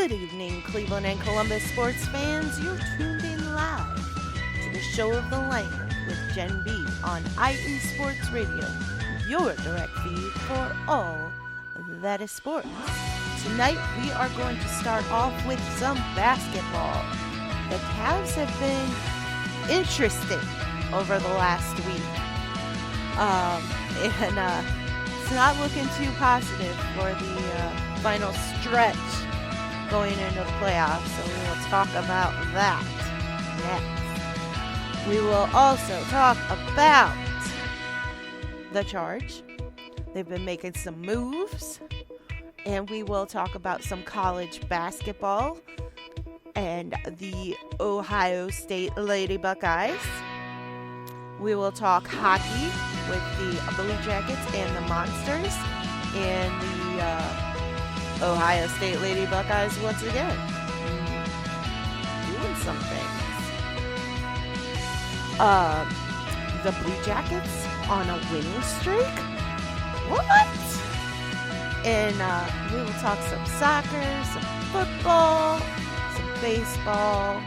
Good evening, Cleveland and Columbus sports fans. You're tuned in live to the show of the land with Jen B on IE Sports Radio, your direct feed for all that is sports. Tonight, we are going to start off with some basketball. The Cavs have been interesting over the last week. It's not looking too positive for the final stretch going into the playoffs, so we will talk about that next. We will also talk about the Charge. They've been making some moves, and we will talk about some college basketball and the Ohio State Lady Buckeyes. We will talk hockey with the Blue Jackets and the Monsters and the Ohio State Lady Buckeyes once again. Doing some things. The Blue Jackets on a winning streak? What? And we will talk some soccer, some football, some baseball.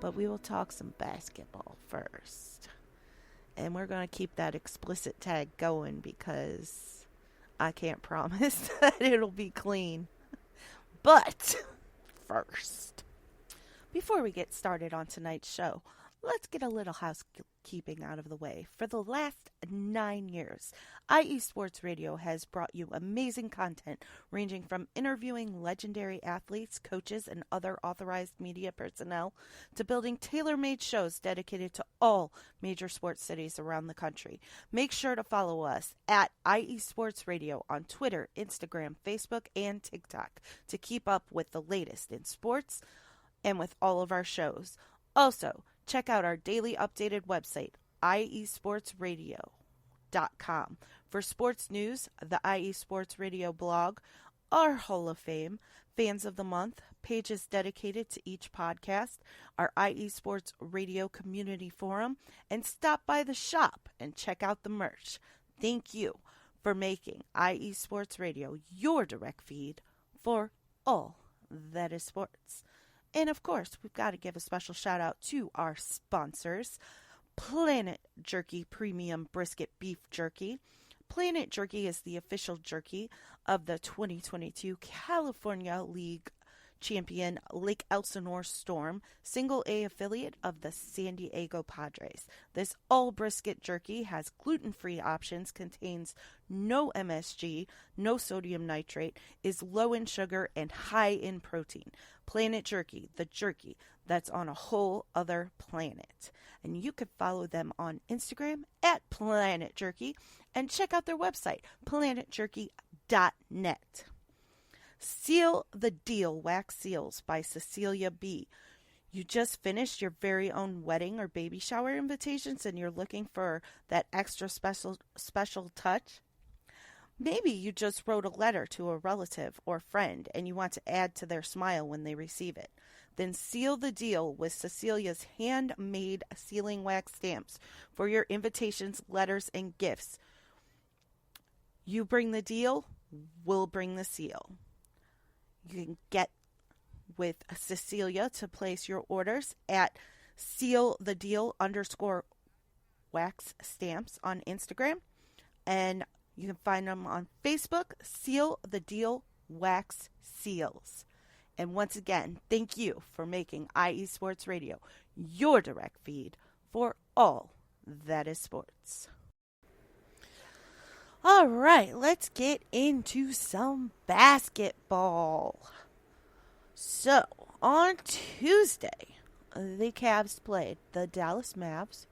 But we will talk some basketball first. And we're going to keep that explicit tag going because I can't promise that it'll be clean. But first, before we get started on tonight's show, let's get a little housekeeping out of the way. For the last 9 years, IE Sports Radio has brought you amazing content ranging from interviewing legendary athletes, coaches, and other authorized media personnel to building tailor-made shows dedicated to all major sports cities around the country. Make sure to follow us at IE Sports Radio on Twitter, Instagram, Facebook, and TikTok to keep up with the latest in sports and with all of our shows. Also, check out our daily updated website, iesportsradio.com, for sports news, the IE Sports Radio blog, our Hall of Fame, Fans of the Month, pages dedicated to each podcast, our IE Sports Radio community forum, and stop by the shop and check out the merch. Thank you for making IE Sports Radio your direct feed for all that is sports. And of course, we've got to give a special shout out to our sponsors, Planet Jerky Premium Brisket Beef Jerky. Planet Jerky is the official jerky of the 2022 California League champion Lake Elsinore Storm, single A affiliate of the San Diego Padres. This all brisket jerky has gluten-free options, contains no MSG, no sodium nitrate, is low in sugar and high in protein. Planet Jerky, the jerky that's on a whole other planet. And you can follow them on Instagram at Planet Jerky and check out their website, planetjerky.net. Seal the Deal Wax Seals by Cecilia B. You just finished your very own wedding or baby shower invitations and you're looking for that extra special touch? Maybe you just wrote a letter to a relative or friend and you want to add to their smile when they receive it. Then seal the deal with Cecilia's handmade sealing wax stamps for your invitations, letters, and gifts. You bring the deal, we'll bring the seal. You can get with Cecilia to place your orders at sealthedeal_wax stamps on Instagram. And you can find them on Facebook, Seal the Deal Wax Seals. And once again, thank you for making IE Sports Radio your direct feed for all that is sports. All right, let's get into some basketball. So, on Tuesday, the Cavs played the Dallas Mavs,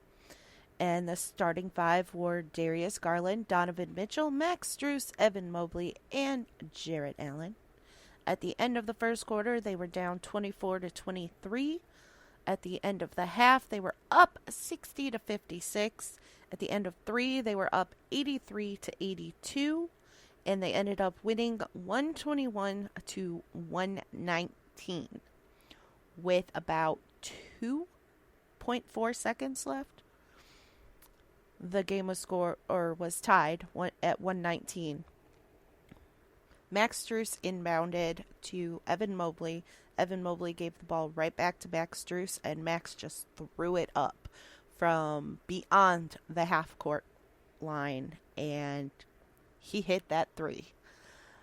and the starting five were Darius Garland, Donovan Mitchell, Max Strus, Evan Mobley, and Jarrett Allen. At the end of the first quarter, they were down 24-23. At the end of the half, they were up 60-56. At the end of three, they were up 83-82, and they ended up winning 121-119 with about 2.4 seconds left. The game was tied at 119. Max Strus inbounded to Evan Mobley. Evan Mobley gave the ball right back to Max Strus, and Max just threw it up from beyond the half-court line, and he hit that three.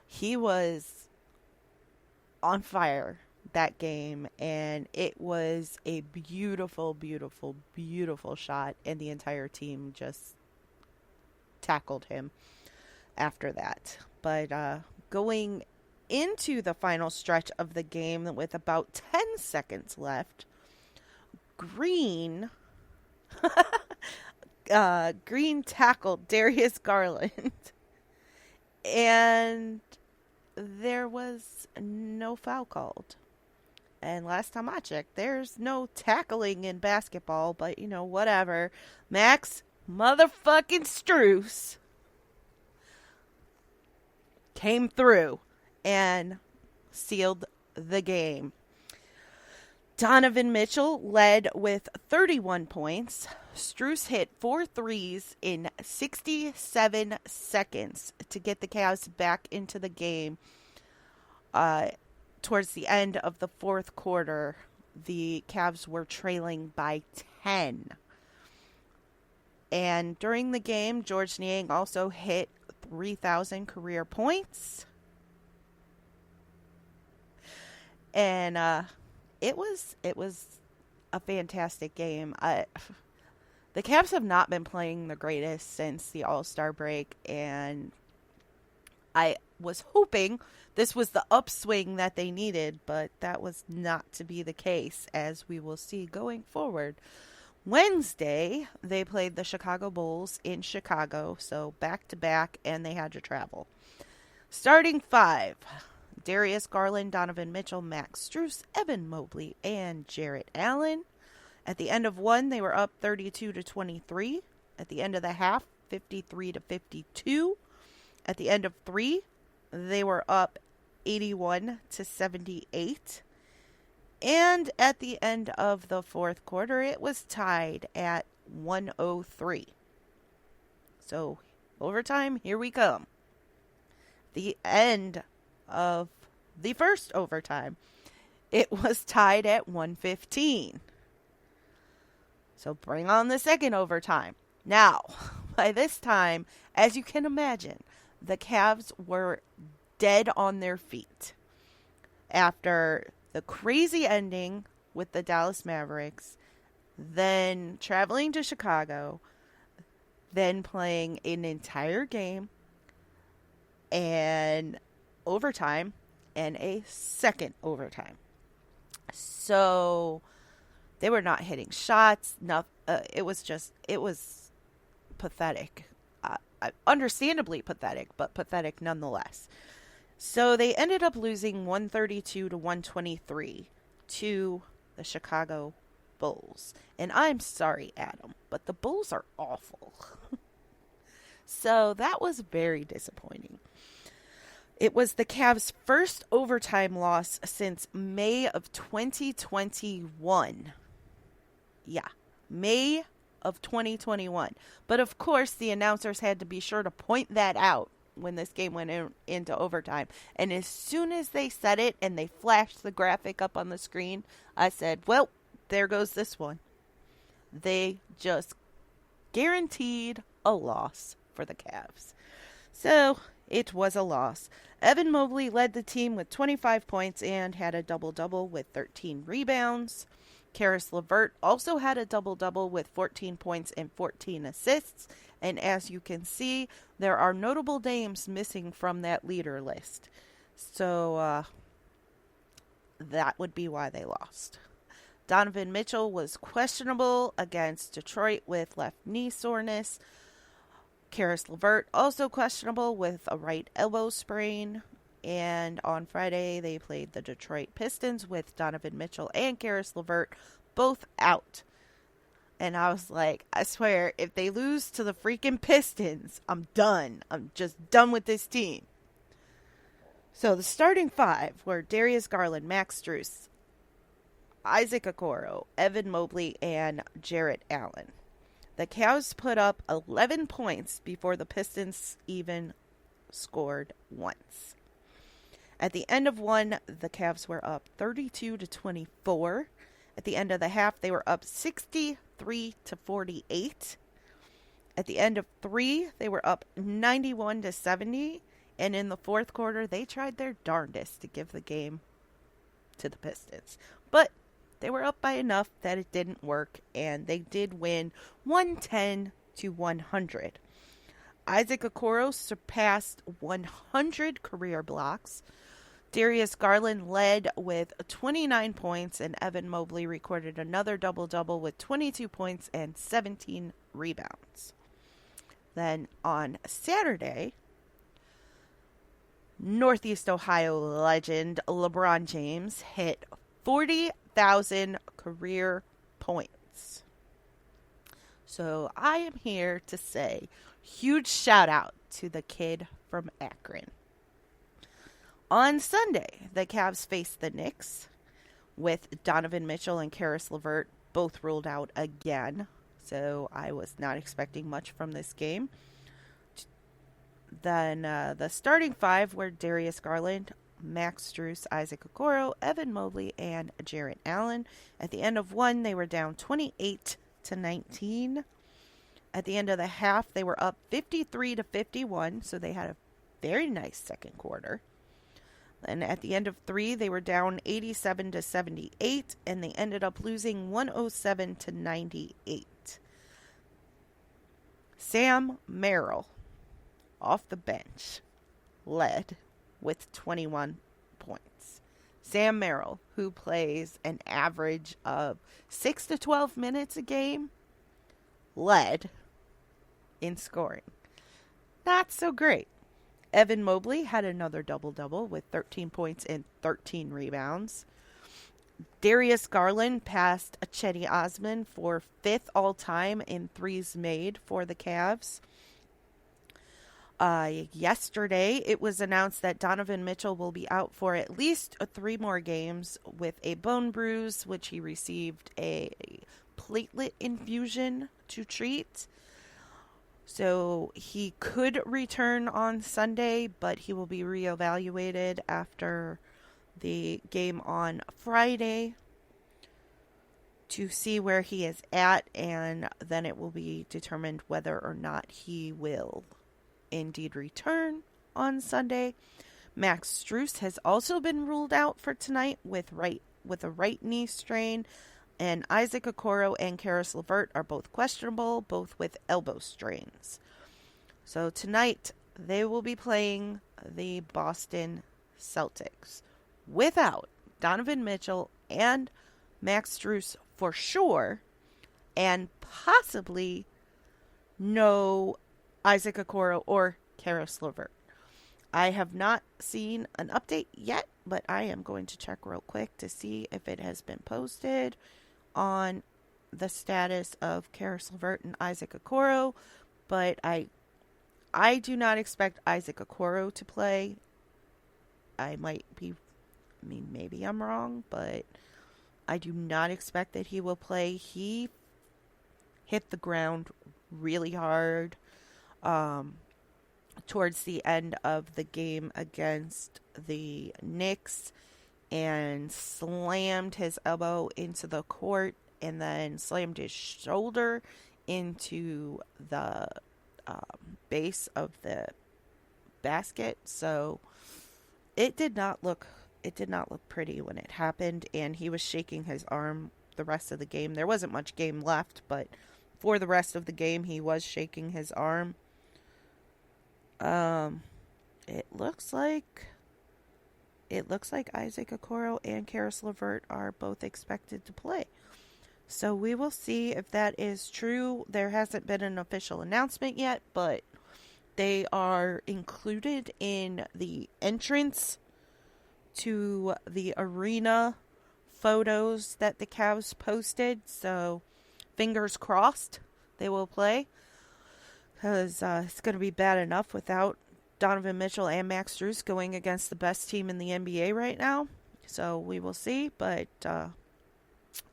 He was on fire that game, and it was a beautiful, beautiful, beautiful shot, and the entire team just tackled him after that. But going into the final stretch of the game with about 10 seconds left, Green tackled Darius Garland, and there was no foul called. And last time I checked, there's no tackling in basketball, but whatever. Max motherfucking Strus came through and sealed the game. Donovan Mitchell led with 31 points. Strus hit 4 threes in 67 seconds to get the Cavs back into the game. Towards the end of the fourth quarter, the Cavs were trailing by 10. And during the game, George Niang also hit 3,000 career points. And it was a fantastic game. The Cavs have not been playing the greatest since the All-Star break, and I was hoping this was the upswing that they needed, but that was not to be the case, as we will see going forward. Wednesday, they played the Chicago Bulls in Chicago, so back-to-back, and they had to travel. Starting five: Darius Garland, Donovan Mitchell, Max Strus, Evan Mobley, and Jarrett Allen. At the end of one, they were up 32-23. At the end of the half, 53-52. At the end of three, they were up 81-78. And at the end of the fourth quarter, it was tied at 103. So, overtime, here we come. The end of the first overtime, it was tied at 115. So bring on the second overtime. Now, by this time, as you can imagine, the Cavs were dead on their feet after the crazy ending with the Dallas Mavericks, then traveling to Chicago, then playing an entire game and overtime and a second overtime. So they were not hitting shots. It was pathetic. Understandably pathetic, but pathetic nonetheless. So they ended up losing 132-123 to the Chicago Bulls. And I'm sorry, Adam, but the Bulls are awful. So that was very disappointing. It was the Cavs' first overtime loss since May of 2021. Yeah, May of 2021. But of course, the announcers had to be sure to point that out when this game went into overtime. And as soon as they said it and they flashed the graphic up on the screen, I said, well, there goes this one. They just guaranteed a loss for the Cavs. So it was a loss. Evan Mobley led the team with 25 points and had a double-double with 13 rebounds. Karis LeVert also had a double-double with 14 points and 14 assists. And as you can see, there are notable names missing from that leader list. So that would be why they lost. Donovan Mitchell was questionable against Detroit with left knee soreness. Karis LeVert also questionable with a right elbow sprain. And on Friday, they played the Detroit Pistons with Donovan Mitchell and Karis LeVert both out. And I was like, I swear, if they lose to the freaking Pistons, I'm done. I'm just done with this team. So the starting five were Darius Garland, Max Strus, Isaac Okoro, Evan Mobley, and Jarrett Allen. The Cavs put up 11 points before the Pistons even scored once. At the end of one, the Cavs were up 32-24. At the end of the half, they were up 63-48. At the end of three, they were up 91-70. And in the fourth quarter, they tried their darndest to give the game to the Pistons. But they were up by enough that it didn't work, and they did win 110-100. Isaac Okoro surpassed 100 career blocks. Darius Garland led with 29 points, and Evan Mobley recorded another double-double with 22 points and 17 rebounds. Then on Saturday, Northeast Ohio legend LeBron James hit 40,000 career points. So I am here to say huge shout out to the kid from Akron. On Sunday, the Cavs faced the Knicks with Donovan Mitchell and Karis LeVert both ruled out again. So I was not expecting much from this game. Then the starting five were Darius Garland, Max Strus, Isaac Okoro, Evan Mobley, and Jarrett Allen. At the end of one, they were down 28-19. At the end of the half, they were up 53-51, so they had a very nice second quarter. And at the end of three, they were down 87-78, and they ended up losing 107-98. Sam Merrill, off the bench, led with 21 points. Sam Merrill, who plays an average of 6 to 12 minutes a game, led in scoring. Not so great. Evan Mobley had another double-double with 13 points and 13 rebounds. Darius Garland passed Cedi Osman for fifth all-time in threes made for the Cavs. Yesterday, it was announced that Donovan Mitchell will be out for at least 3 more games with a bone bruise, which he received a platelet infusion to treat. So he could return on Sunday, but he will be reevaluated after the game on Friday to see where he is at, and then it will be determined whether or not he will indeed return on Sunday. Max Strus has also been ruled out for tonight with a right knee strain, and Isaac Okoro and Karis LeVert are both questionable, both with elbow strains. So tonight they will be playing the Boston Celtics without Donovan Mitchell and Max Strus for sure, and possibly no Isaac Okoro or Karis LeVert. I have not seen an update yet, but I am going to check real quick to see if it has been posted on the status of Karis LeVert and Isaac Okoro. But I do not expect Isaac Okoro to play. Maybe I'm wrong, but I do not expect that he will play. He hit the ground really hard towards the end of the game against the Knicks and slammed his elbow into the court and then slammed his shoulder into the base of the basket. So it did not look pretty when it happened, and he was shaking his arm the rest of the game. There wasn't much game left, but for the rest of the game he was shaking his arm. It looks like Isaac Okoro and Karis LeVert are both expected to play. So we will see if that is true. There hasn't been an official announcement yet, but they are included in the entrance to the arena photos that the Cavs posted. So fingers crossed they will play, because it's going to be bad enough without Donovan Mitchell and Max Strus going against the best team in the NBA right now. So we will see. But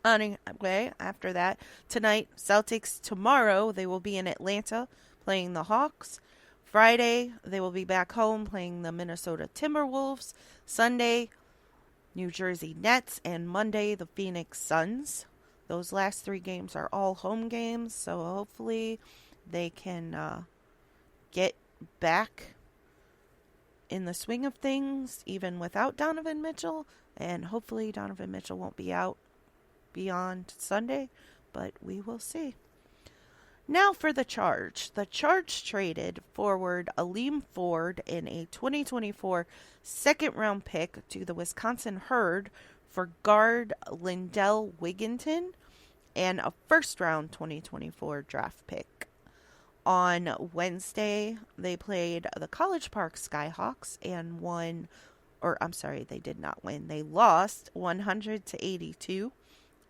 anyway, after that, tonight, Celtics tomorrow, they will be in Atlanta playing the Hawks. Friday, they will be back home playing the Minnesota Timberwolves. Sunday, New Jersey Nets. And Monday, the Phoenix Suns. Those last 3 games are all home games, so hopefully they can get back in the swing of things even without Donovan Mitchell. And hopefully Donovan Mitchell won't be out beyond Sunday, but we will see. Now for the Charge. The Charge traded forward Aleem Ford in a 2024 second-round pick to the Wisconsin Herd for guard Lindell Wigginton and a first-round 2024 draft pick. On Wednesday, they played the College Park Skyhawks and they did not win. They lost 100-82.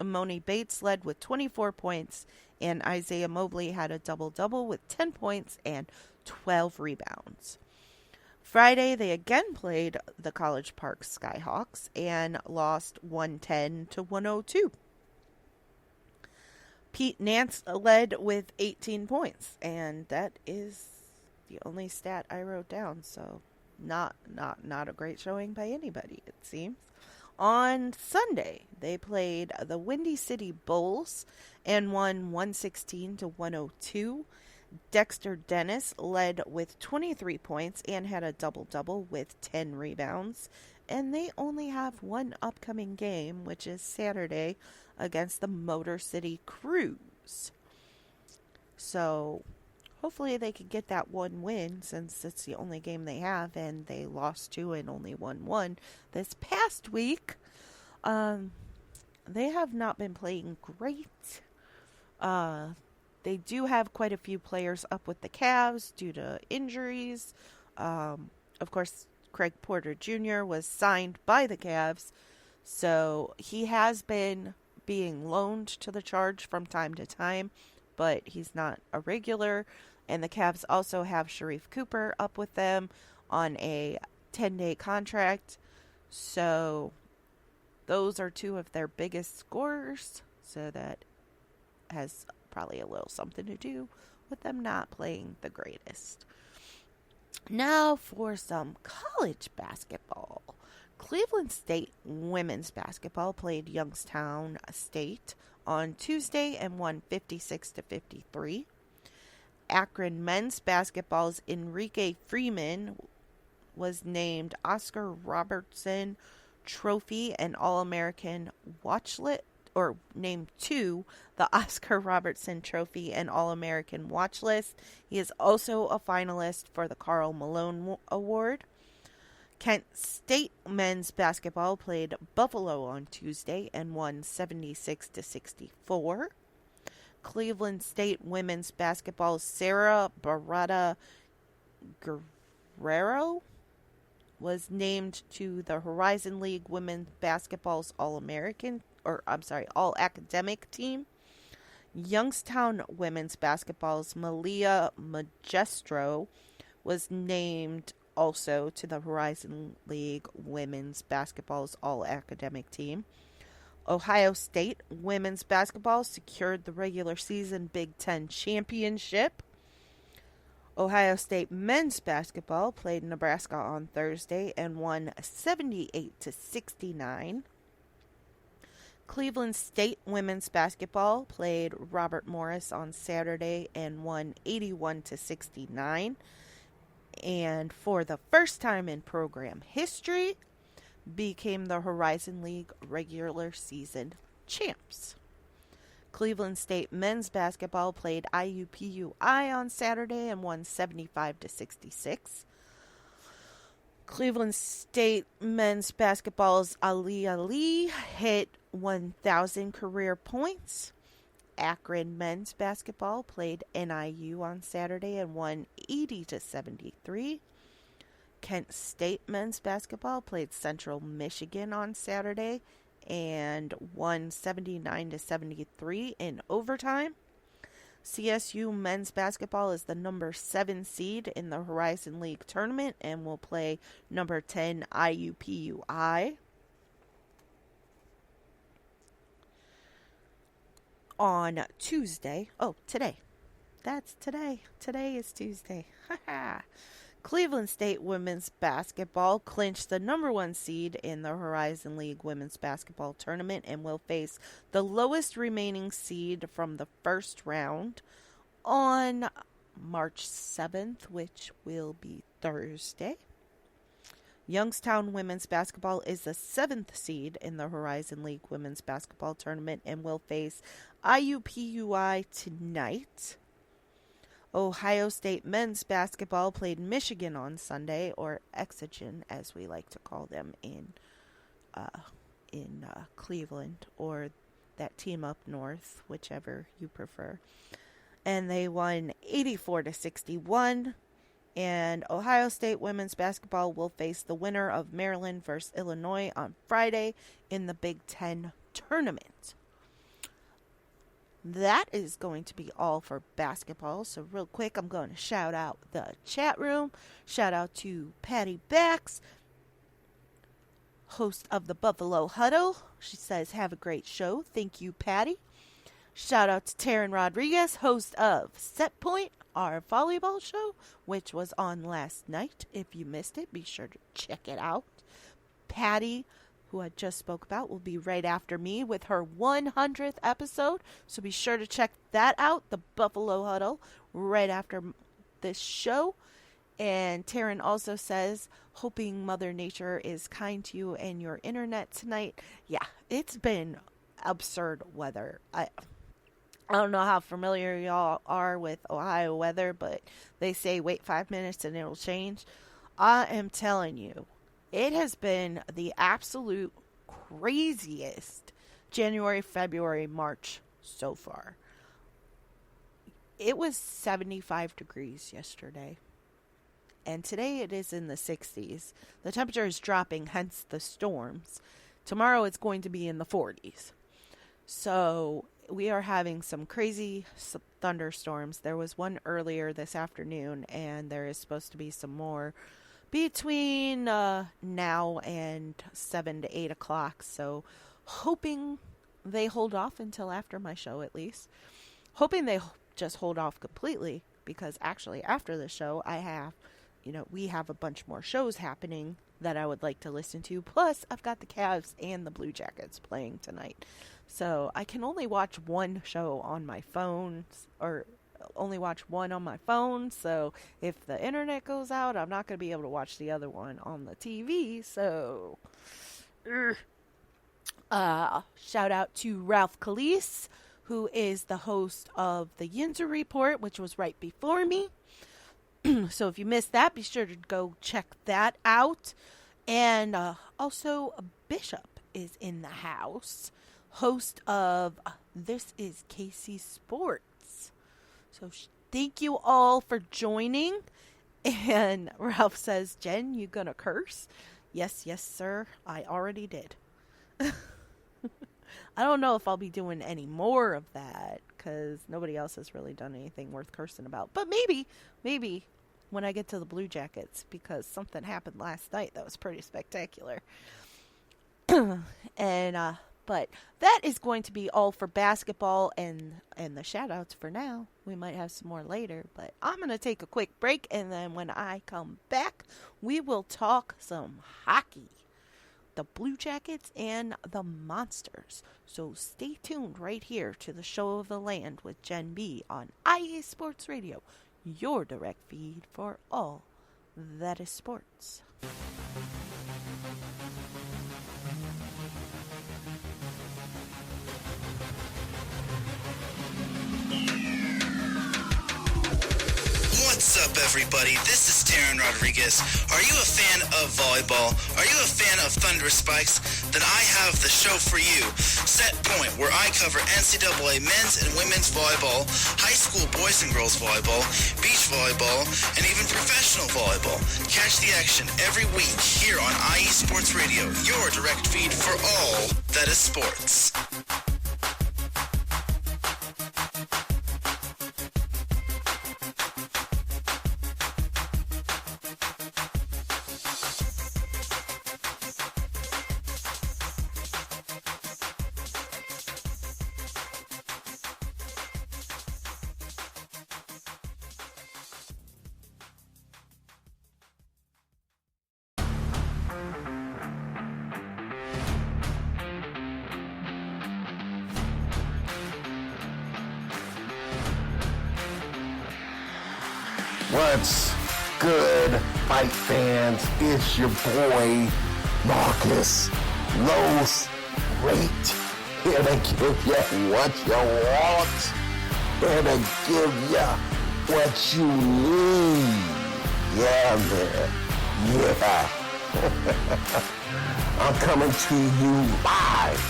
Amoni Bates led with 24 points, and Isaiah Mobley had a double-double with 10 points and 12 rebounds. Friday, they again played the College Park Skyhawks and lost 110-102. Pete Nance led with 18 points, and that is the only stat I wrote down, so not a great showing by anybody, it seems. On Sunday, they played the Windy City Bulls and won 116-102. Dexter Dennis led with 23 points and had a double-double with 10 rebounds. And they only have one upcoming game, which is Saturday against the Motor City Cruise. So hopefully they can get that one win since it's the only game they have, and they lost 2 and only won 1 this past week. They have not been playing great. They do have quite a few players up with the Cavs due to injuries. Of course, Craig Porter Jr. was signed by the Cavs, so he has been being loaned to the Charge from time to time, but he's not a regular. And the Cavs also have Sharif Cooper up with them on a 10-day contract. So those are 2 of their biggest scorers. So that has probably a little something to do with them not playing the greatest. Now for some college basketball. Cleveland State women's basketball played Youngstown State on Tuesday and won 56-53. Akron men's basketball's Enrique Freeman was named Oscar Robertson Trophy and All-American Watchlet, or named to the Oscar Robertson Trophy and All-American Watch List. He is also a finalist for the Karl Malone Award. Kent State men's basketball played Buffalo on Tuesday and won 76-64. Cleveland State women's basketball's Sarah Barada Guerrero was named to the Horizon League women's basketball's All-Academic team. Youngstown women's basketball's Malia Magestro was named also to the Horizon League women's basketball's All-Academic team. Ohio State women's basketball secured the regular season Big Ten championship. Ohio State men's basketball played Nebraska on Thursday and won 78-69. Cleveland State women's basketball played Robert Morris on Saturday and won 81-69. And for the first time in program history, became the Horizon League regular season champs. Cleveland State men's basketball played IUPUI on Saturday and won 75-66. Cleveland State men's basketball's Ali hit 1,000 career points. Akron men's basketball played NIU on Saturday and won 80-73. Kent State men's basketball played Central Michigan on Saturday and won 79-73 in overtime. CSU men's basketball is the number 7 seed in the Horizon League tournament and will play number 10 IUPUI. On Tuesday, today. that's today. Today is Tuesday. Cleveland State women's basketball clinched the number 1 seed in the Horizon League women's basketball tournament and will face the lowest remaining seed from the first round on March 7th, which will be Thursday. Youngstown women's basketball is the 7th seed in the Horizon League women's basketball tournament and will face IUPUI tonight. Ohio State men's basketball played Michigan on Sunday, or Exogen as we like to call them in Cleveland, or that team up north, whichever you prefer. And they won 84-61. And Ohio State women's basketball will face the winner of Maryland versus Illinois on Friday in the Big Ten tournament. That is going to be all for basketball. So real quick, I'm going to shout out the chat room. Shout out to Patty Bax, host of the Buffalo Huddle. She says, have a great show. Thank you, Patty. Shout out to Taryn Rodriguez, host of Set Point, our volleyball show, which was on last night. If you missed it, be sure to check it out. Patty, who I just spoke about, will be right after me with her 100th episode. So be sure to check that out, the Buffalo Huddle, right after this show. And Taryn also says, hoping Mother Nature is kind to you and your internet tonight. Yeah, it's been absurd weather. I don't know how familiar y'all are with Ohio weather, but they say wait 5 minutes and it'll change. I am telling you, it has been the absolute craziest January, February, March so far. It was 75 degrees yesterday, and today it is in the 60s. The temperature is dropping, hence the storms. Tomorrow it's going to be in the 40s. So we are having some crazy thunderstorms. There was one earlier this afternoon, and there is supposed to be some more between now and 7 to 8 o'clock. So hoping they hold off until after my show, at least. Hoping they just hold off completely, because actually after the show we have a bunch more shows happening that I would like to listen to. Plus I've got the Cavs and the Blue Jackets playing tonight. So I can only watch one show on my phone, or only watch one on my phone. So if the internet goes out, I'm not going to be able to watch the other one on the TV. So shout out to Ralph Calise, who is the host of the Yinzer Report, which was right before me. So if you missed that, be sure to go check that out. And also Bishop is in the house, host of This is KC Sports. So thank you all for joining. And Ralph says, Jen, you gonna curse? Yes, sir. I already did. I don't know if I'll be doing any more of that, because nobody else has really done anything worth cursing about. But maybe when I get to the Blue Jackets, because something happened last night that was pretty spectacular. But that is going to be all for basketball and the shout-outs for now. We might have some more later, but I'm going to take a quick break, and then when I come back, we will talk some hockey, the Blue Jackets and the Monsters. So stay tuned right here to the Show of the Land with Jen B on IA Sports Radio, your direct feed for all that is sports. What's up, everybody? This is Taryn Rodriguez. Are you a fan of volleyball? Are you a fan of Thunder Spikes? Then I have the show for you, Set Point, where I cover NCAA men's and women's volleyball, high school boys and girls volleyball, beach volleyball, and even professional volleyball. Catch the action every week here on IE Sports Radio, your direct feed for all that is sports. What's good, fight fans? It's your boy, Marcus Los Great, here to give you what you want, here to give you what you need. Yeah, man. Yeah. I'm coming to you live,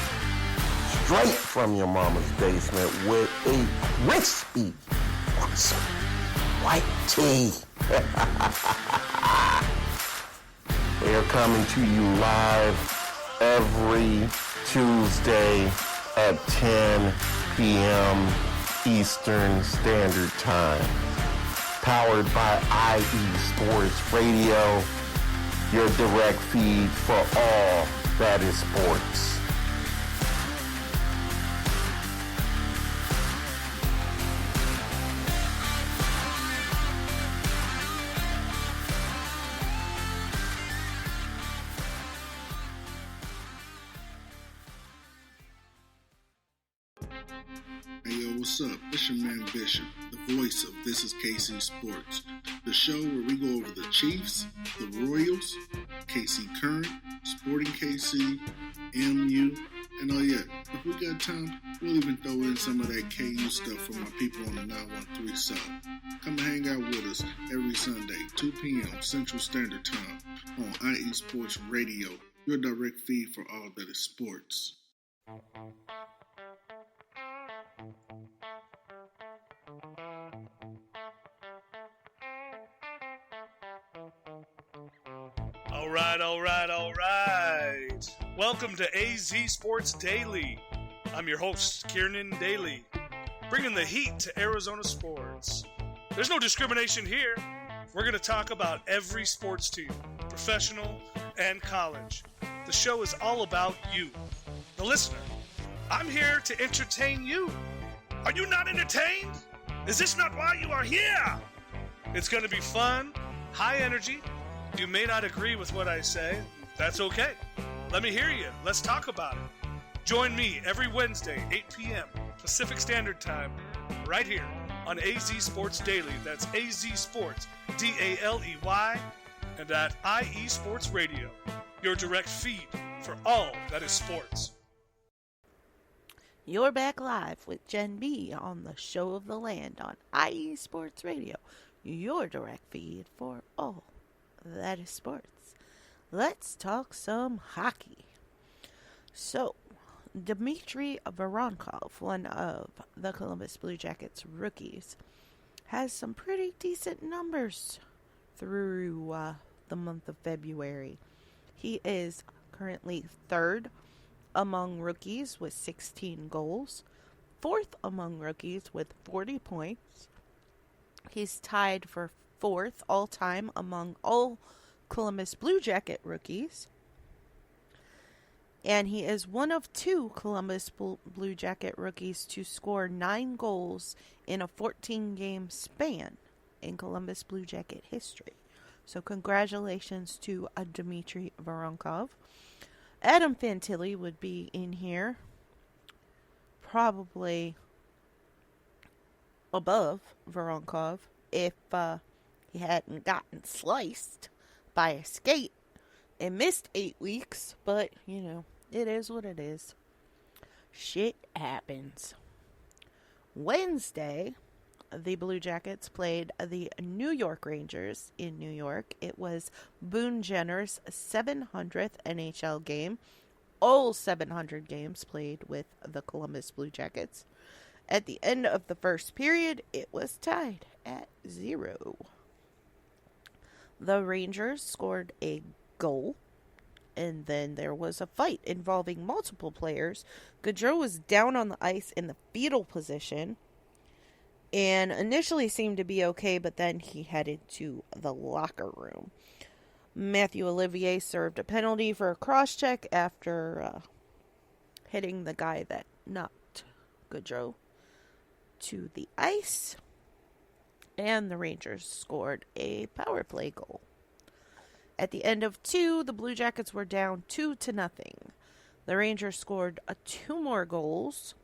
straight from your mama's basement with a crispy, awesome white tea. We are coming to you live every Tuesday at 10 p.m. Eastern Standard Time. Powered by IE Sports Radio, your direct feed for all that is sports. Hey yo, what's up? It's your man Bishop, the voice of This Is KC Sports, the show where we go over the Chiefs, the Royals, KC Current, Sporting KC, MU, and oh yeah, if we got time, we'll even throw in some of that KU stuff from my people on the 913 South. Come and hang out with us every Sunday, 2 p.m. Central Standard Time on IE Sports Radio, your direct feed for all that is sports. All right. Welcome to AZ Sports Daily. I'm your host, Kiernan Daly, bringing the heat to Arizona sports. There's no discrimination here. We're going to talk about every sports team, professional and college. The show is all about you, the listener. I'm here to entertain you. Are you not entertained? Is this not why you are here? It's going to be fun, high energy. You may not agree with what I say. That's okay. Let me hear you. Let's talk about it. Join me every Wednesday, 8 p.m. Pacific Standard Time, right here on AZ Sports Daily. That's AZ Sports, D-A-L-E-Y, and at IE Sports Radio, your direct feed for all that is sports. You're back live with Jen B on the Show of the Land on IE Sports Radio, your direct feed for all that is sports. Let's talk some hockey. So, Dmitry Voronkov, one of the Columbus Blue Jackets rookies, has some pretty decent numbers through the month of February. He is currently third among rookies with 16 goals, fourth among rookies with 40 points. He's tied for fourth all-time among all Columbus Blue Jacket rookies. And he is one of two Columbus Blue Jacket rookies to score 9 goals in a 14-game span in Columbus Blue Jacket history. So congratulations to Dmitry Voronkov. Adam Fantilli would be in here, probably above Voronkov if he hadn't gotten sliced by a skate and missed 8 weeks. But, you know, it is what it is. Shit happens. Wednesday, the Blue Jackets played the New York Rangers in New York. It was Boone Jenner's 700th NHL game. All 700 games played with the Columbus Blue Jackets. At the end of the first period, it was tied at 0. The Rangers scored a goal, and then there was a fight involving multiple players. Gaudreau was down on the ice in the fetal position, and initially seemed to be okay, but then he headed to the locker room. Matthew Olivier served a penalty for a cross-check after hitting the guy that knocked Gaudreau to the ice. And the Rangers scored a power play goal. At the end of 2, the Blue Jackets were down 2-0. The Rangers scored 2 more goals.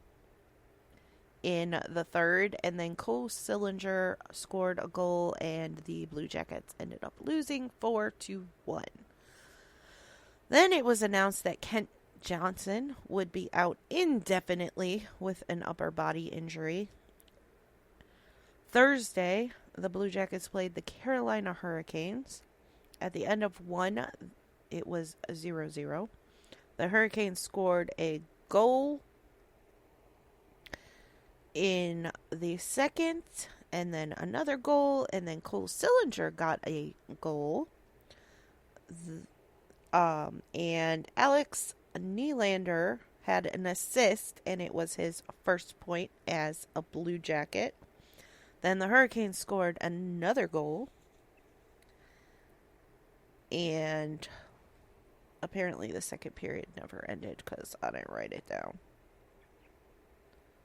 in the third, and then Cole Sillinger scored a goal, and the Blue Jackets ended up losing 4-1. Then it was announced that Kent Johnson would be out indefinitely with an upper body injury. Thursday, the Blue Jackets played the Carolina Hurricanes. At the end of one, it was 0-0. The Hurricanes scored a goal in the second, and then another goal, and then Cole Sillinger got a goal. And Alex Nylander had an assist, and it was his first point as a Blue Jacket. Then the Hurricanes scored another goal, and apparently the second period never ended because I didn't write it down.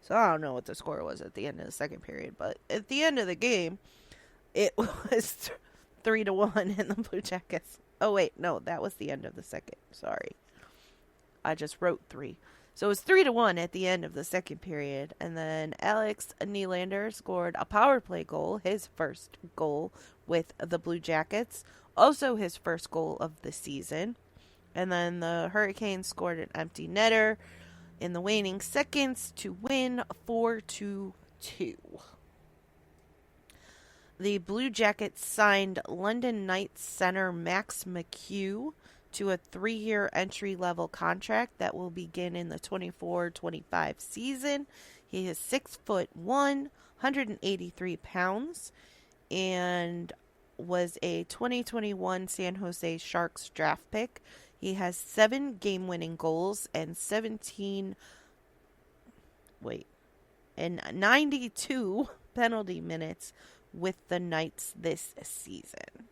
So I don't know what the score was at the end of the second period, but at the end of the game, it was 3-1 in the Blue Jackets. Oh wait, no, that was the end of the second. Sorry. I just wrote 3. So it was 3-1 at the end of the second period, and then Alex Nylander scored a power play goal, his first goal with the Blue Jackets, also his first goal of the season. And then the Hurricanes scored an empty netter in the waning seconds to win 4-2. The Blue Jackets signed London Knights center Max McHugh to a 3-year entry-level contract that will begin in the 24-25 season. He is 6'1", 183 pounds, and was a 2021 San Jose Sharks draft pick. He has 7 game-winning goals and 92 penalty minutes with the Knights this season.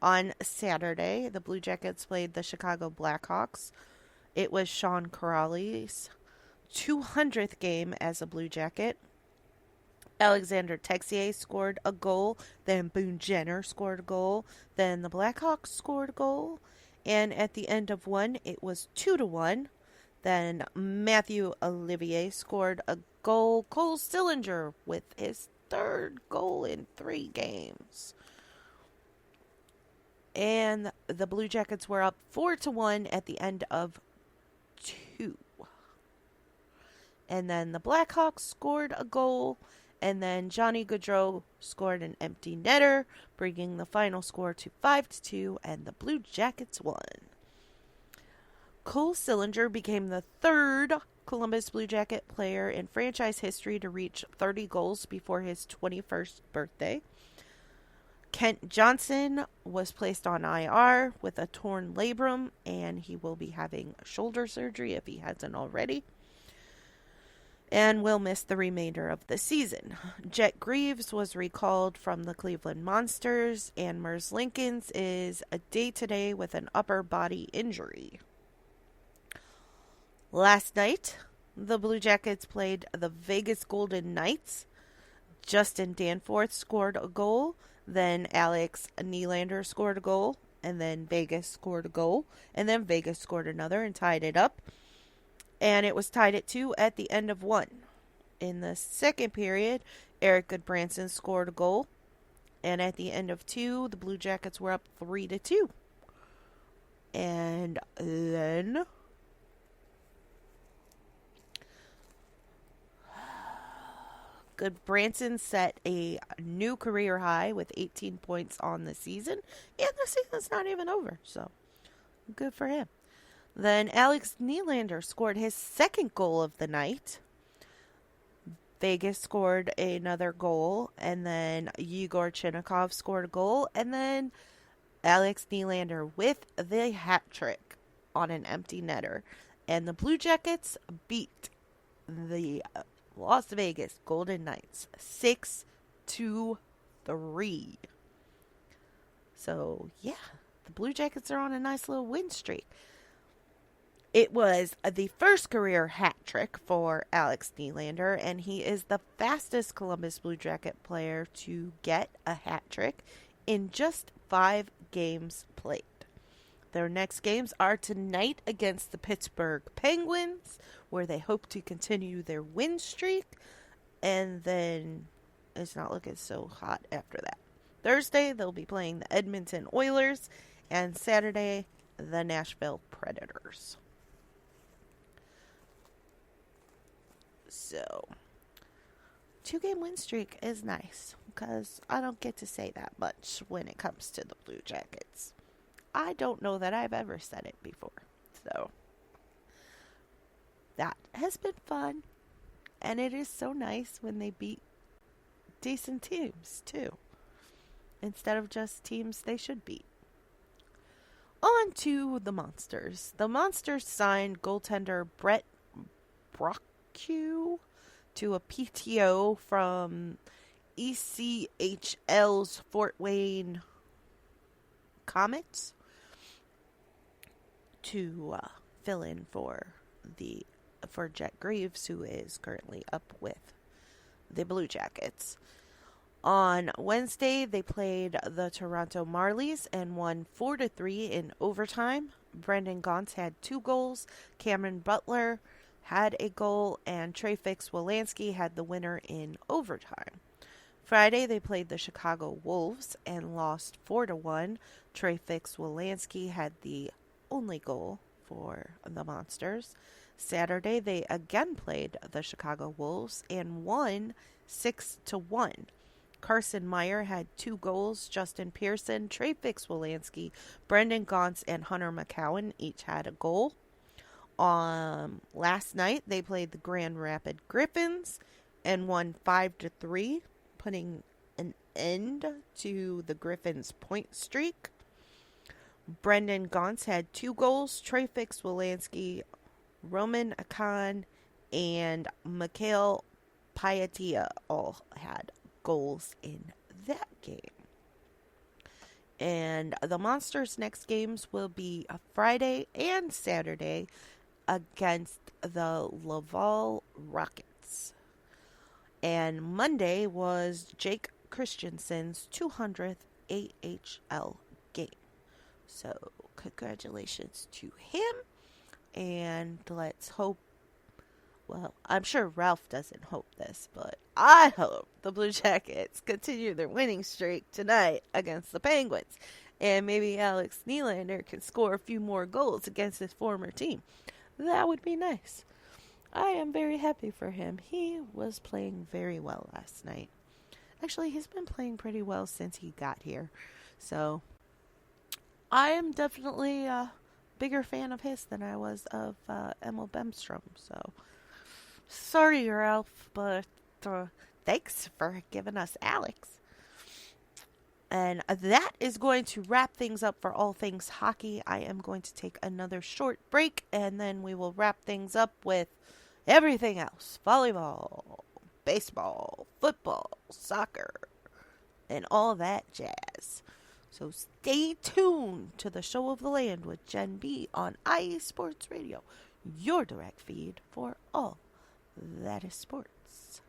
On Saturday, the Blue Jackets played the Chicago Blackhawks. It was Sean Corrali's 200th game as a Blue Jacket. Alexander Texier scored a goal. Then Boone Jenner scored a goal. Then the Blackhawks scored a goal. And at the end of one, it was 2-1. Then Matthew Olivier scored a goal. Cole Sillinger with his 3rd goal in 3 games. And the Blue Jackets were up 4-1 at the end of 2. And then the Blackhawks scored a goal. And then Johnny Gaudreau scored an empty netter, bringing the final score to 5-2, and the Blue Jackets won. Cole Sillinger became the 3rd Columbus Blue Jacket player in franchise history to reach 30 goals before his 21st birthday. Kent Johnson was placed on IR with a torn labrum, and he will be having shoulder surgery if he hasn't already, and will miss the remainder of the season. Jet Greaves was recalled from the Cleveland Monsters, and Merz Linkins is a day-to-day with an upper body injury. Last night, the Blue Jackets played the Vegas Golden Knights. Justin Danforth scored a goal. Then Alex Nylander scored a goal. And then Vegas scored a goal. And then Vegas scored another and tied it up. And it was tied at 2 at the end of 1. In the second period, Eric Goodbranson scored a goal. And at the end of 2, the Blue Jackets were up 3-2. And then Goodbranson set a new career high with 18 points on the season. And the season's not even over, so good for him. Then Alex Nylander scored his 2nd goal of the night. Vegas scored another goal, and then Yegor Chinakhov scored a goal, and then Alex Nylander with the hat trick on an empty netter. And the Blue Jackets beat the Las Vegas Golden Knights 6-3. So, yeah, the Blue Jackets are on a nice little win streak. It was the first career hat trick for Alex Nylander, and he is the fastest Columbus Blue Jacket player to get a hat trick in just 5 games played. Their next games are tonight against the Pittsburgh Penguins, where they hope to continue their win streak, And then it's not looking so hot after that. Thursday, they'll be playing the Edmonton Oilers. And Saturday, the Nashville Predators. So, 2-game win streak is nice. Because I don't get to say that much when it comes to the Blue Jackets. I don't know that I've ever said it before. So, that has been fun. And it is so nice when they beat decent teams, too. Instead of just teams they should beat. On to the Monsters. The Monsters signed goaltender Brett Brockue to a PTO from ECHL's Fort Wayne Comets to fill in for Jet Greaves, who is currently up with the Blue Jackets. On Wednesday, they played the Toronto Marlies and won 4-3 in overtime. Brendan Gaunce had 2 goals. Cameron Butler had a goal, and Travis Wolanski had the winner in overtime. Friday, they played the Chicago Wolves and lost 4-1. Travis Wolanski had the only goal for the Monsters. Saturday, they again played the Chicago Wolves and won 6-1. Carson Meyer had 2 goals. Justin Pearson, Travis Wolanski, Brendan Gaunce, and Hunter McCowan each had a goal. Last night, they played the Grand Rapids Griffins and won 5-3, putting an end to the Griffins' point streak. Brendan Gaunce had 2 goals. Travis Wolanski, Roman Akan, and Mikhail Pyatia all had goals in that game. And the Monsters' next games will be Friday and Saturday against the Laval Rockets. And Monday was Jake Christensen's 200th AHL game. So, congratulations to him. And let's hope, well, I'm sure Ralph doesn't hope this, but I hope the Blue Jackets continue their winning streak tonight against the Penguins. And maybe Alex Nylander can score a few more goals against his former team. That would be nice. I am very happy for him. He was playing very well last night. Actually, he's been playing pretty well since he got here. So, I am definitely a bigger fan of his than I was of Emil Bemstrom. So, sorry, Ralph, but thanks for giving us Alex. And that is going to wrap things up for all things hockey. I am going to take another short break, and then we will wrap things up with everything else. Volleyball, baseball, football, soccer, and all that jazz. So stay tuned to the Show of the Land with Jen B on IE Sports Radio, your direct feed for all that is sports.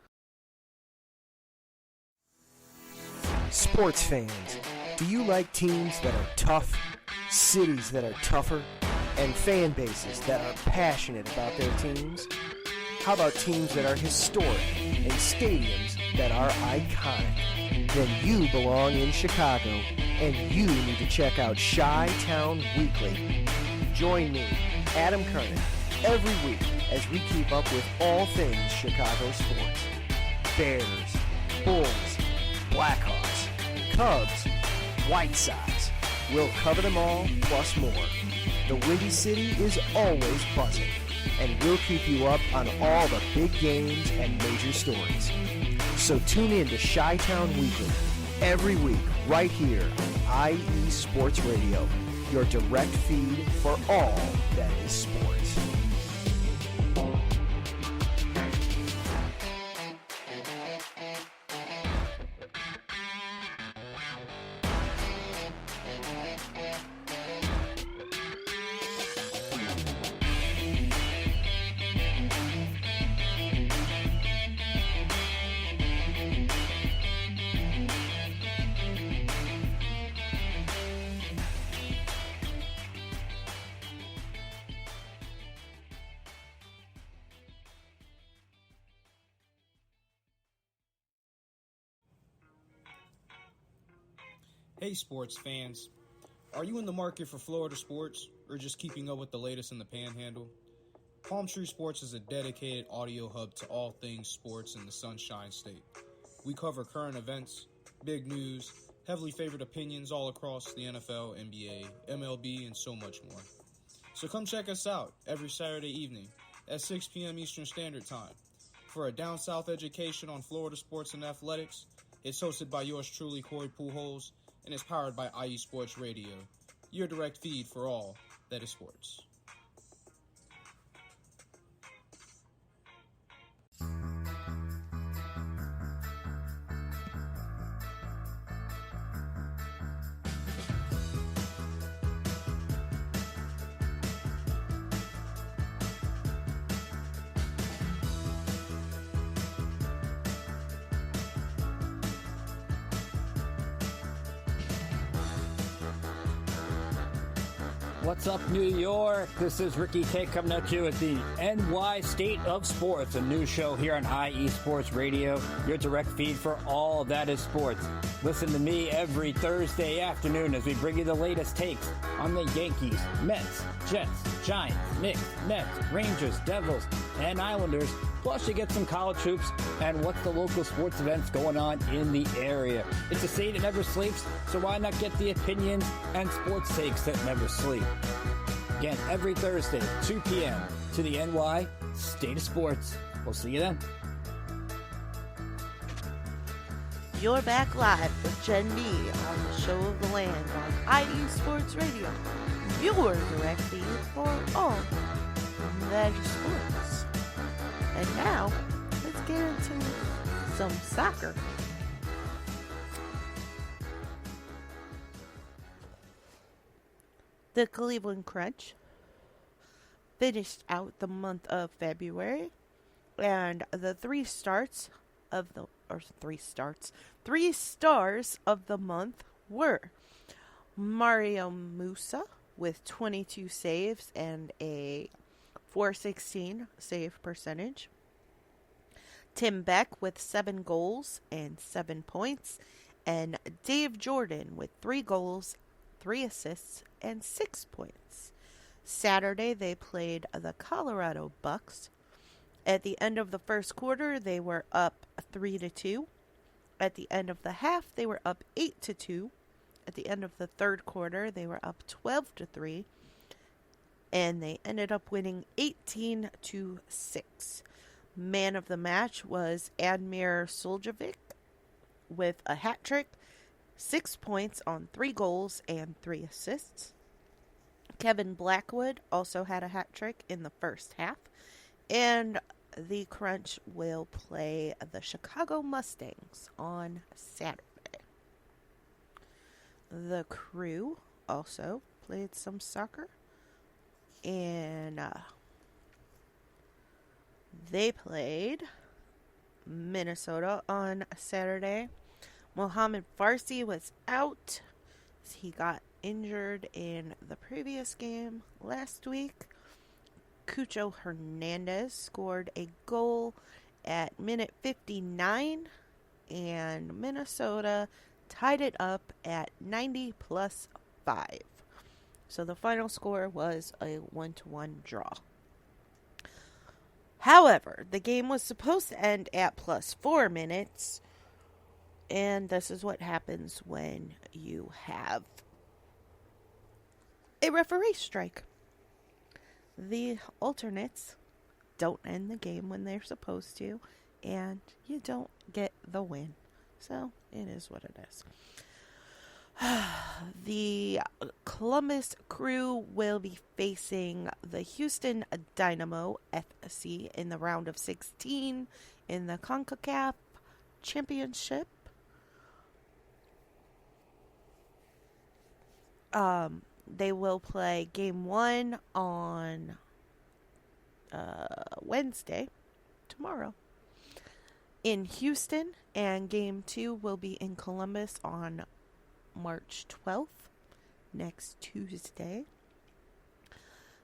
Sports fans, do you like teams that are tough, cities that are tougher, and fan bases that are passionate about their teams? How about teams that are historic and stadiums that are iconic? Then you belong in Chicago, and you need to check out Chi-Town Weekly. Join me, Adam Kernan, every week as we keep up with all things Chicago sports. Bears, Bulls, Blackhawks, Cubs, White Sox. We'll cover them all, plus more. The Windy City is always buzzing, and we'll keep you up on all the big games and major stories. So tune in to Chi-Town Weekly every week right here on IE Sports Radio, your direct feed for all that is sports. Hey sports fans, are you in the market for Florida sports or just keeping up with the latest in the Panhandle? Palm Tree Sports is a dedicated audio hub to all things sports in the Sunshine State. We cover current events, big news, heavily favored opinions all across the NFL, NBA, MLB, and so much more. So come check us out every Saturday evening at 6 p.m. Eastern Standard Time for a down south education on Florida sports and athletics. It's hosted by yours truly, Corey Pujols, and is powered by IE Sports Radio, your direct feed for all that is sports. What's up, New York? This is Ricky K coming at you at the NY State of Sports, a new show here on IE Sports Radio, your direct feed for all that is sports. Listen to me every Thursday afternoon as we bring you the latest takes on the Yankees, Mets, Jets, Giants, Knicks, Nets, Rangers, Devils, and Islanders. Plus, you get some college hoops and what's the local sports events going on in the area. It's a state that never sleeps, so why not get the opinions and sports takes that never sleep? Again, every Thursday, 2 p.m. to the NY State of Sports. We'll see you then. You're back live with Jen D on the Show of the Land on IE Sports Radio, your direct feed for all that is sports. And now, let's get into some soccer. The Cleveland Crunch finished out the month of February, and the three stars of the month were Mario Musa with 22 saves and a .416 save percentage. Tim Beck with 7 goals and 7 points. And Dave Jordan with 3 goals, 3 assists, and 6 points. Saturday, they played the Colorado Bucks. At the end of the first quarter, they were up 3-2. At the end of the half, they were up 8-2. At the end of the third quarter, they were up 12-3. And they ended up winning 18-6. Man of the match was Admir Suljevic with a hat trick, 6 points on 3 goals and 3 assists. Kevin Blackwood also had a hat trick in the first half. And the Crunch will play the Chicago Mustangs on Saturday. The Crew also played some soccer. And they played Minnesota on Saturday. Mohamed Farsi was out. He got injured in the previous game last week. Cucho Hernandez scored a goal at minute 59, and Minnesota tied it up at 90+5. So the final score was a 1-1 draw. However, the game was supposed to end at +4 minutes, and this is what happens when you have a referee strike. The alternates don't end the game when they're supposed to, and you don't get the win. So, it is what it is. The Columbus Crew will be facing the Houston Dynamo FC in the round of 16 in the Concacaf Championship. They will play game 1 on Wednesday, tomorrow, in Houston, and game 2 will be in Columbus on March 12th, next Tuesday.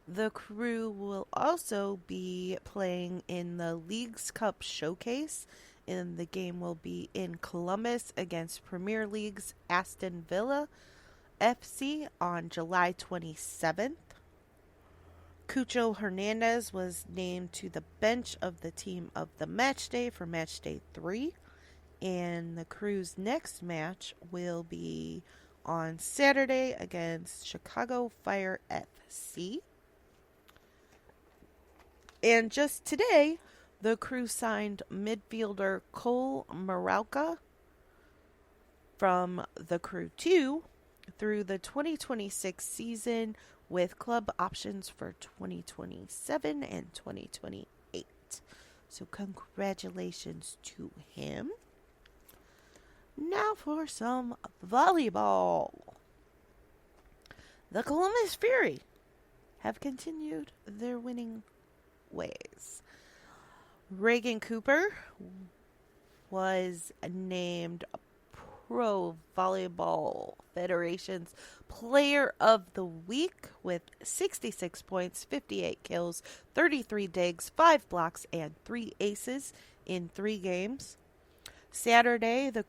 The Crew will also be playing in the Leagues Cup Showcase and the game will be in Columbus against Premier League's Aston Villa FC on July 27th. Cucho Hernandez was named to the bench of the team of the match day for match day 3. And the Crew's next match will be on Saturday against Chicago Fire FC. And just today, the Crew signed midfielder Cole Maralka from the Crew 2 through the 2026 season with club options for 2027 and 2028. So congratulations to him. Now for some volleyball. The Columbus Fury have continued their winning ways. Reagan Cooper was named Pro Volleyball Federation's Player of the Week with 66 points, 58 kills, 33 digs, 5 blocks, and 3 aces in 3 games. Saturday, the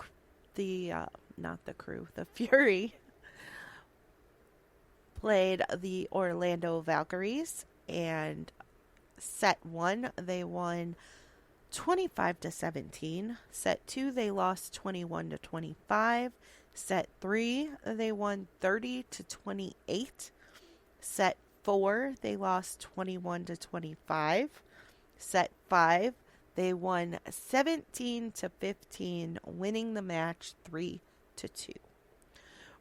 Fury played the Orlando Valkyries, and set 1 they won 25-17. Set 2 they lost 21-25. Set 3 they won 30-28. Set 4 they lost 21-25. Set 5 they won 17-15, winning the match 3-2.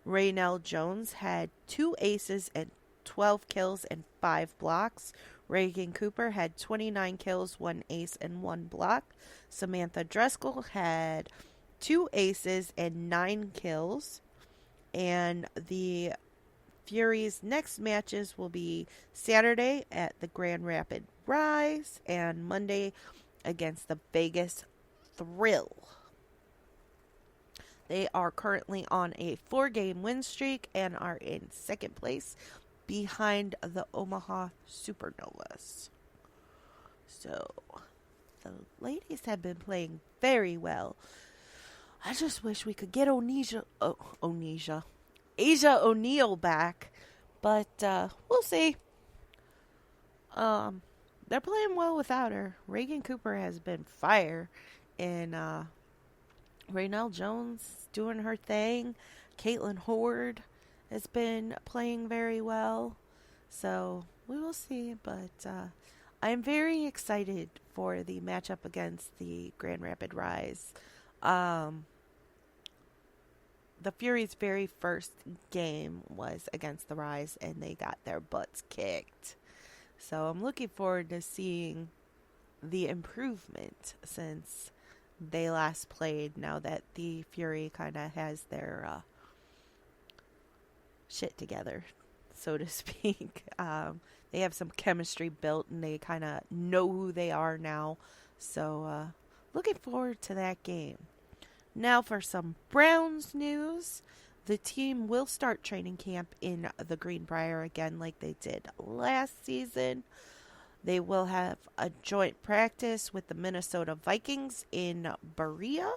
Raynell Jones had 2 aces and 12 kills and 5 blocks. Reagan Cooper had 29 kills, 1 ace, and 1 block. Samantha Driscoll had 2 aces and 9 kills. And the Fury's next matches will be Saturday at the Grand Rapid Rise and Monday against the Vegas Thrill. They are currently on a 4-game win streak and are in second place behind the Omaha Supernovas. So, the ladies have been playing very well. I just wish we could get Asia O'Neal back, but we'll see. They're playing well without her. Reagan Cooper has been fire, and Raynell Jones doing her thing. Caitlin Horde has been playing very well. So we will see. But I'm very excited for the matchup against the Grand Rapid Rise. The Fury's very first game was against the Rise, and they got their butts kicked. So I'm looking forward to seeing the improvement since they last played, now that the Fury kind of has their shit together, so to speak. They have some chemistry built, and they kind of know who they are now. So looking forward to that game. Now for some Browns news. The team will start training camp in the Greenbrier again like they did last season. They will have a joint practice with the Minnesota Vikings in Berea.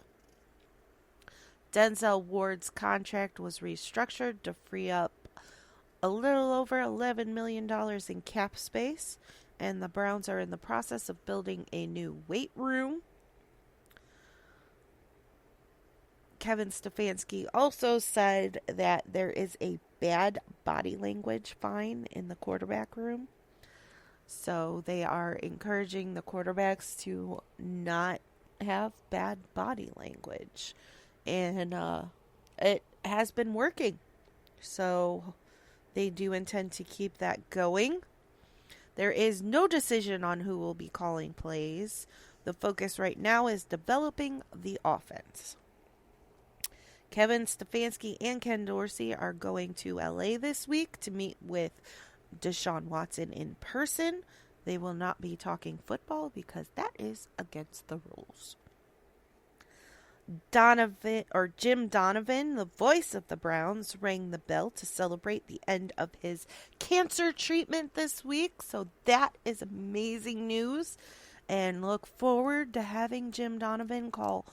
Denzel Ward's contract was restructured to free up a little over $11 million in cap space, and the Browns are in the process of building a new weight room. Kevin Stefanski also said that there is a bad body language fine in the quarterback room. So they are encouraging the quarterbacks to not have bad body language. And it has been working. So they do intend to keep that going. There is no decision on who will be calling plays. The focus right now is developing the offense. Kevin Stefanski and Ken Dorsey are going to LA this week to meet with Deshaun Watson in person. They will not be talking football because that is against the rules. Jim Donovan, the voice of the Browns, rang the bell to celebrate the end of his cancer treatment this week. So that is amazing news. and look forward to having Jim Donovan call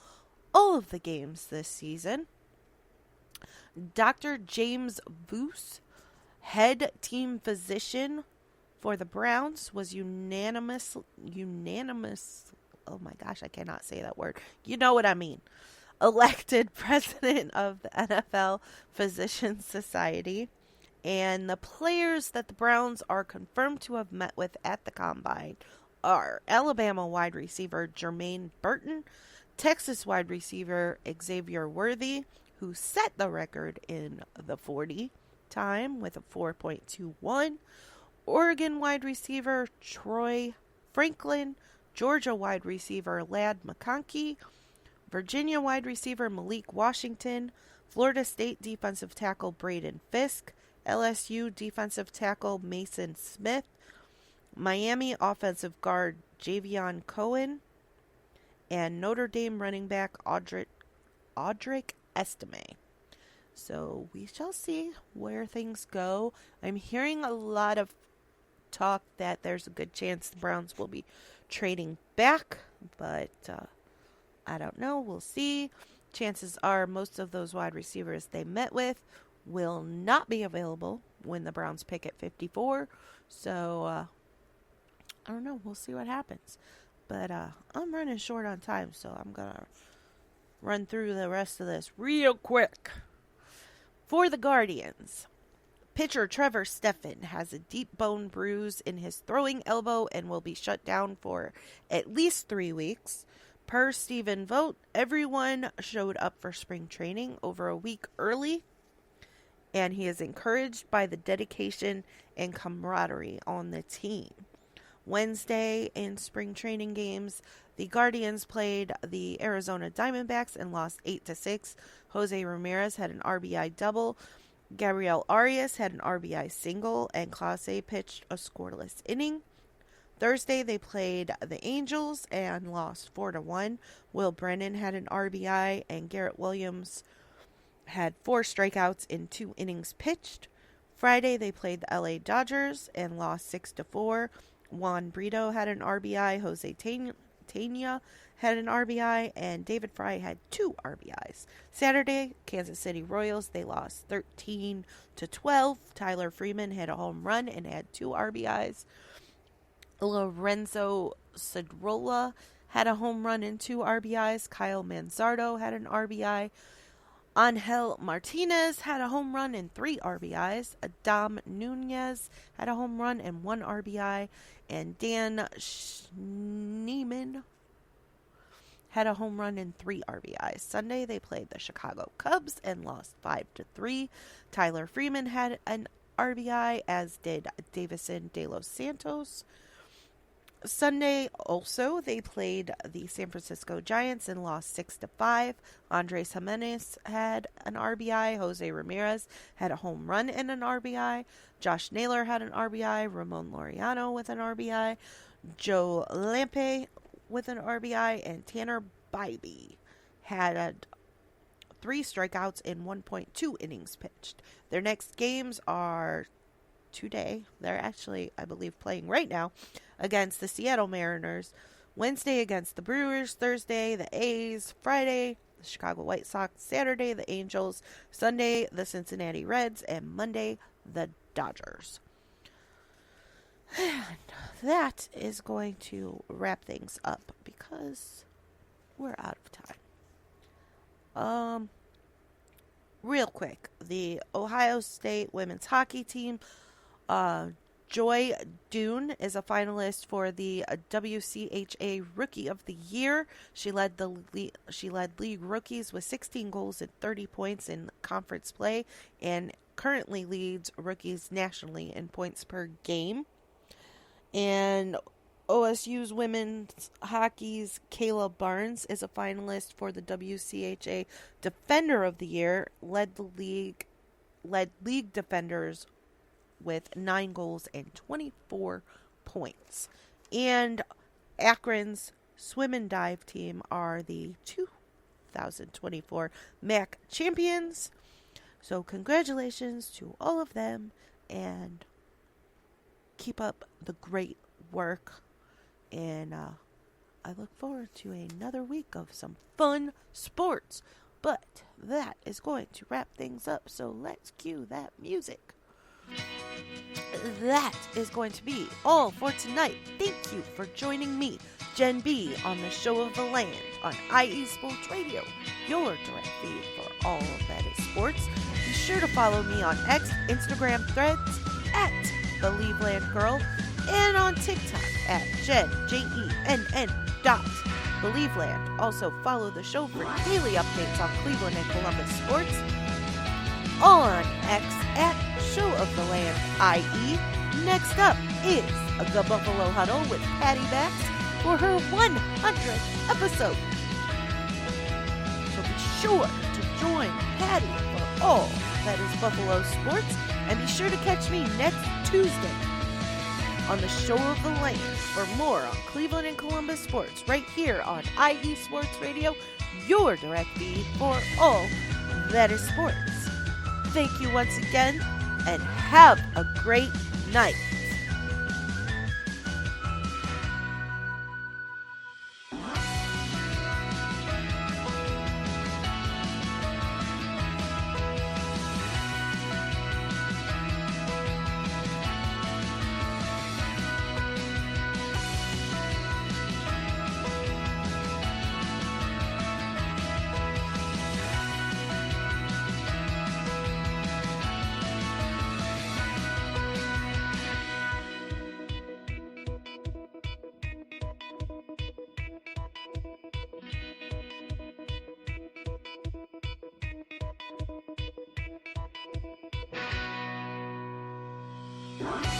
all of the games this season. Dr. James Boose, head team physician for the Browns, was unanimous, oh my gosh, I cannot say that word. You know what I mean. Elected president of the NFL Physicians Society. And the players that the Browns are confirmed to have met with at the Combine are Alabama wide receiver Jermaine Burton, Texas wide receiver Xavier Worthy, who set the record in the 40 time with a 4.21, Oregon wide receiver Troy Franklin, Georgia wide receiver Ladd McConkey, Virginia wide receiver Malik Washington, Florida State defensive tackle Braden Fisk, LSU defensive tackle Mason Smith, Miami offensive guard Javion Cohen, and Notre Dame running back Audric Estime. So we shall see where things go. I'm hearing a lot of talk that there's a good chance the Browns will be trading back, but I don't know. We'll see. Chances are most of those wide receivers they met with will not be available when the Browns pick at 54. So I don't know. We'll see what happens. But I'm running short on time, so I'm going to run through the rest of this real quick. For the Guardians, pitcher Trevor Stephan has a deep bone bruise in his throwing elbow and will be shut down for at least 3 weeks. Per Stephen Vogt, everyone showed up for spring training over a week early, and he is encouraged by the dedication and camaraderie on the team. Wednesday in spring training games, the Guardians played the Arizona Diamondbacks and lost 8-6. Jose Ramirez had an RBI double. Gabriel Arias had an RBI single, and Clase pitched a scoreless inning. Thursday, they played the Angels and lost 4-1. Will Brennan had an RBI, and Garrett Williams had 4 strikeouts in 2 innings pitched. Friday, they played the LA Dodgers and lost 6-4. Juan Brito had an RBI, Jose Tena had an RBI, and David Fry had 2 RBIs. Saturday, Kansas City Royals, they lost 13-12. Tyler Freeman hit a home run and had 2 RBIs. Lorenzo Cedrola had a home run and 2 RBIs. Kyle Manzardo had an RBI. Angel Martinez had a home run and 3 RBIs. Adam Nunez had a home run and 1 RBI. And Dan Schneeman had a home run and 3 RBIs. Sunday, they played the Chicago Cubs and lost 5-3. Tyler Freeman had an RBI, as did Davison De Los Santos. Sunday, also, they played the San Francisco Giants and lost 6-5. Andres Jimenez had an RBI. Jose Ramirez had a home run and an RBI. Josh Naylor had an RBI. Ramon Laureano with an RBI. Joe Lampe with an RBI. And Tanner Bybee had 3 strikeouts in 1.2 innings pitched. Their next games are today. They're actually, I believe, playing right now against the Seattle Mariners. Wednesday against the Brewers. Thursday, the A's. Friday, the Chicago White Sox. Saturday, the Angels. Sunday, the Cincinnati Reds. And Monday, the Dodgers. And that is going to wrap things up because we're out of time. Real quick, the Ohio State women's hockey team, Joy Dune is a finalist for the WCHA Rookie of the Year. She led league rookies with 16 goals and 30 points in conference play, and currently leads rookies nationally in points per game. And OSU's women's hockey's Kayla Barnes is a finalist for the WCHA Defender of the Year. Led league defenders with 9 goals and 24 points. And Akron's swim and dive team are the 2024 MAC champions. So congratulations to all of them, and keep up the great work. And I look forward to another week of some fun sports. But that is going to wrap things up, so let's cue that music. That is going to be all for tonight. Thank you for joining me, Jen B, on the Show of the Land on IE Sports Radio, your direct feed for all that is sports. Be sure to follow me on X, Instagram, Threads at Believeland Girl, and on TikTok at Jen, J-E-N-N .Believeland. Also follow the show for daily updates on Cleveland and Columbus sports on X at Show of the Land IE. Next up is the Buffalo Huddle with Patty Bax for her 100th episode. So be sure to join Patty for all that is Buffalo sports, and be sure to catch me next Tuesday on the Show of the Land for more on Cleveland and Columbus sports right here on IE Sports Radio, your direct feed for all that is sports. Thank you once again, and have a great night. Bye.